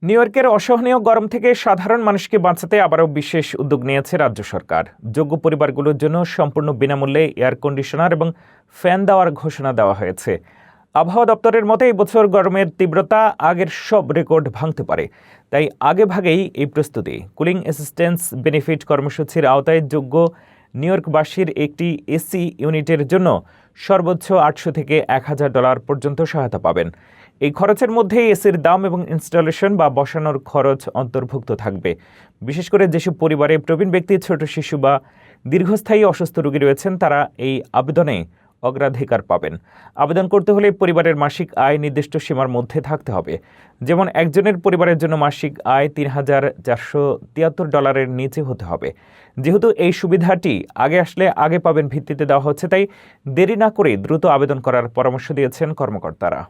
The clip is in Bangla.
নিউ ইয়র্কের অসহনীয় গরম থেকে সাধারণ মানুষকে বাঁচাতে আবারও বিশেষ উদ্যোগ নিয়েছে রাজ্য সরকার। যোগ্য পরিবারগুলোর জন্য সম্পূর্ণ বিনামূল্যে এয়ার কন্ডিশনার এবং ফ্যান দেওয়ার ঘোষণা দেওয়া হয়েছে। আবহাওয়া দপ্তরের মতে এই বছর গরমের তীব্রতা আগের সব রেকর্ড ভাঙতে পারে, তাই আগেভাগেই এই প্রস্তুতি। কুলিং অ্যাসিস্ট্যান্স বেনিফিট কর্মসূচির আওতায় যোগ্য নিউ ইয়র্কবাসীর একটি এসি ইউনিটের জন্য সর্বোচ্চ $800 থেকে $1000 পর্যন্ত সহায়তা পাবেন। এই খরচের মধ্যেই এসির দাম এবং ইনস্টলেশন বা বসানোর খরচ অন্তর্ভুক্ত থাকবে। বিশেষ করে যেসব পরিবারে প্রবীণ ব্যক্তি, ছোট শিশু বা দীর্ঘস্থায়ী অসুস্থ রোগী রয়েছেন, তারা এই আবেদনে অগ্রাধিকার পাবেন। আবেদন করতে হলে পরিবারের মাসিক আয় নির্দিষ্ট সীমার মধ্যে থাকতে হবে। যেমন একজনের পরিবারের জন্য মাসিক আয় $3473 নিচে হতে হবে। যেহেতু এই সুবিধাটি আগে আসলে আগে পাবেন ভিত্তিতে দেওয়া হচ্ছে, তাই দেরি না করে দ্রুত আবেদন করার পরামর্শ দিয়েছেন কর্মকর্তারা।